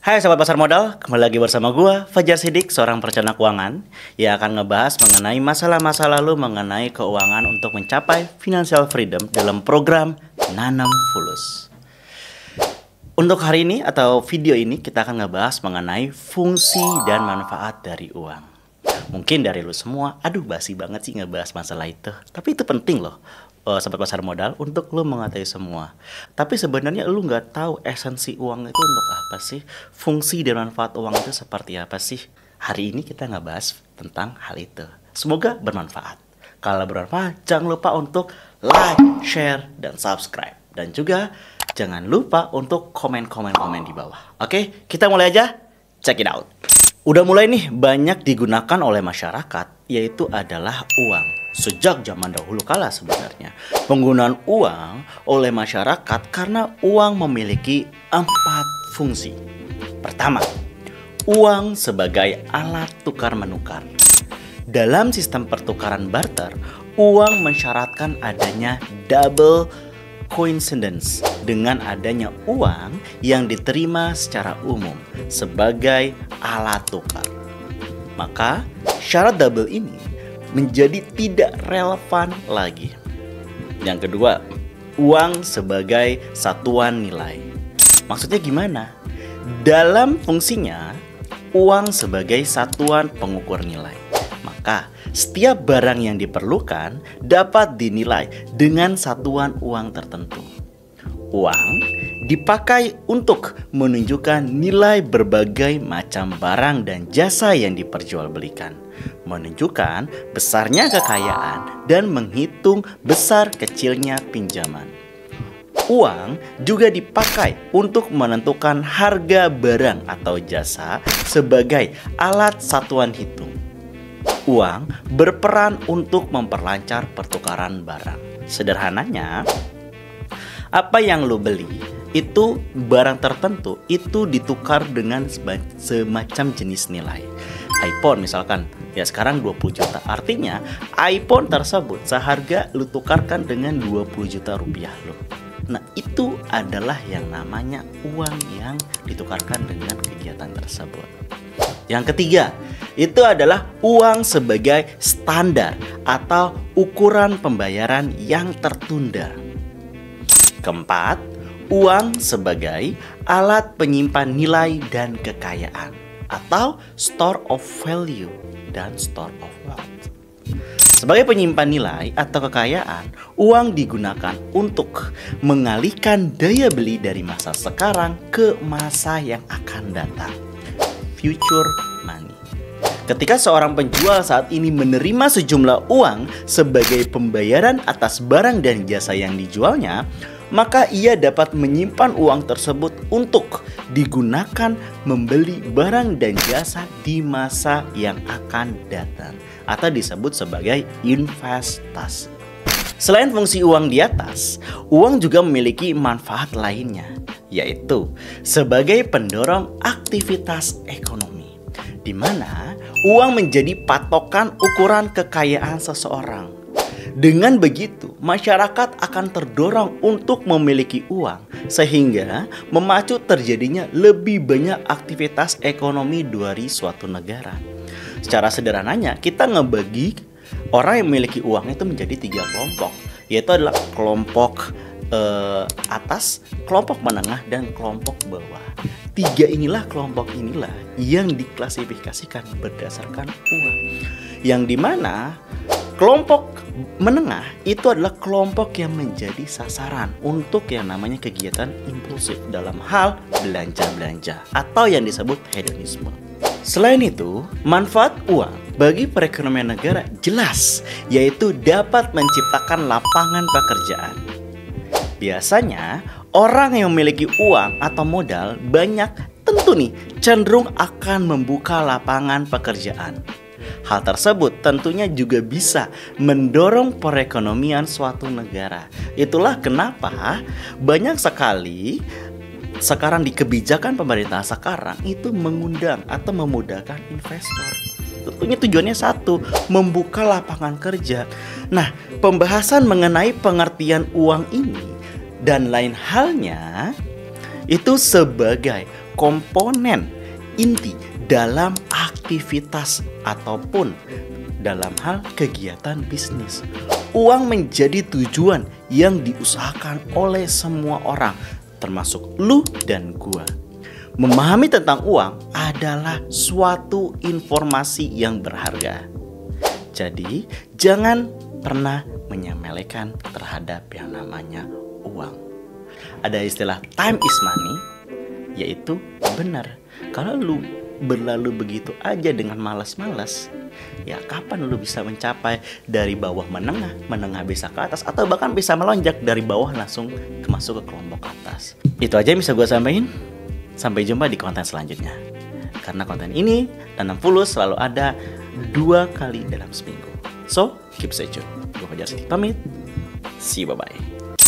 Hai Sobat Pasar Modal, kembali lagi bersama gua Fajar Sidik, seorang perencana keuangan yang akan ngebahas mengenai masalah-masa lalu mengenai keuangan untuk mencapai financial freedom dalam program Nanam Fulus. Untuk hari ini atau video ini kita akan ngebahas mengenai fungsi dan manfaat dari uang. Mungkin dari lu semua, aduh basi banget sih ngebahas masalah itu. Tapi itu penting loh, Sobat Pasar Modal, untuk lu mengetahui semua. Tapi sebenarnya lu nggak tahu esensi uang itu untuk apa sih? Fungsi dan manfaat uang itu seperti apa sih? Hari ini kita ngebahas tentang hal itu. Semoga bermanfaat. Kalau bermanfaat, jangan lupa untuk like, share, dan subscribe. Dan juga jangan lupa untuk komen-komen di bawah. Oke, kita mulai aja. Check it out. Udah mulai nih banyak digunakan oleh masyarakat, yaitu adalah uang. Sejak zaman dahulu kala sebenarnya, penggunaan uang oleh masyarakat karena uang memiliki 4 fungsi. Pertama, uang sebagai alat tukar-menukar. Dalam sistem pertukaran barter, uang mensyaratkan adanya double coincidence dengan adanya uang yang diterima secara umum sebagai alat tukar. Maka syarat double ini menjadi tidak relevan lagi. Yang kedua, uang sebagai satuan nilai. Maksudnya gimana? Dalam fungsinya, uang sebagai satuan pengukur nilai. Maka setiap barang yang diperlukan dapat dinilai dengan satuan uang tertentu. Uang dipakai untuk menunjukkan nilai berbagai macam barang dan jasa yang diperjualbelikan, menunjukkan besarnya kekayaan dan menghitung besar kecilnya pinjaman. Uang juga dipakai untuk menentukan harga barang atau jasa sebagai alat satuan hitung. Uang berperan untuk memperlancar pertukaran barang. Sederhananya, apa yang lo beli itu barang tertentu itu ditukar dengan semacam jenis nilai. iPhone misalkan, ya sekarang 20 juta. Artinya iPhone tersebut seharga lo tukarkan dengan 20 juta rupiah lo. Nah, itu adalah yang namanya uang yang ditukarkan dengan kegiatan tersebut. Yang ketiga, itu adalah uang sebagai standar atau ukuran pembayaran yang tertunda. Keempat, uang sebagai alat penyimpan nilai dan kekayaan atau store of value dan store of wealth. Sebagai penyimpan nilai atau kekayaan, uang digunakan untuk mengalihkan daya beli dari masa sekarang ke masa yang akan datang. Future money. Ketika seorang penjual saat ini menerima sejumlah uang sebagai pembayaran atas barang dan jasa yang dijualnya, maka ia dapat menyimpan uang tersebut untuk digunakan membeli barang dan jasa di masa yang akan datang, atau disebut sebagai investasi. Selain fungsi uang di atas, uang juga memiliki manfaat lainnya, yaitu sebagai pendorong aktivitas ekonomi, di mana uang menjadi patokan ukuran kekayaan seseorang. Dengan begitu, masyarakat akan terdorong untuk memiliki uang, sehingga memacu terjadinya lebih banyak aktivitas ekonomi dari suatu negara. Secara sederhananya, kita ngebagi orang yang memiliki uang itu menjadi 3 kelompok, yaitu adalah kelompok atas, kelompok menengah, dan kelompok bawah. 3 kelompok inilah yang diklasifikasikan berdasarkan uang, yang dimana kelompok menengah itu adalah kelompok yang menjadi sasaran untuk yang namanya kegiatan impulsif dalam hal belanja-belanja atau yang disebut hedonisme. Selain itu, manfaat uang bagi perekonomian negara jelas, yaitu dapat menciptakan lapangan pekerjaan. Biasanya, orang yang memiliki uang atau modal banyak tentu nih cenderung akan membuka lapangan pekerjaan. Hal tersebut tentunya juga bisa mendorong perekonomian suatu negara. Itulah kenapa banyak sekali sekarang di kebijakan pemerintah sekarang itu mengundang atau memudahkan investor. Tentunya tujuannya satu, membuka lapangan kerja. Nah, pembahasan mengenai pengertian uang ini dan lain halnya itu sebagai komponen inti dalam aktivitas ataupun dalam hal kegiatan bisnis. Uang menjadi tujuan yang diusahakan oleh semua orang, termasuk lu dan gua. Memahami tentang uang adalah suatu informasi yang berharga. Jadi, jangan pernah menyepelekan terhadap yang namanya uang. Ada istilah time is money, yaitu benar. Kalau lu berlalu begitu aja dengan malas-malas, ya kapan lu bisa mencapai dari bawah menengah bisa ke atas, atau bahkan bisa melonjak dari bawah langsung masuk ke kelompok atas. Itu aja yang bisa gue sampaikan. Sampai jumpa di konten selanjutnya. Karena konten ini Nanam Fulus selalu ada 2 kali dalam seminggu. So, keep stay tune. Gue Fajar Siddiq pamit. See you, bye-bye.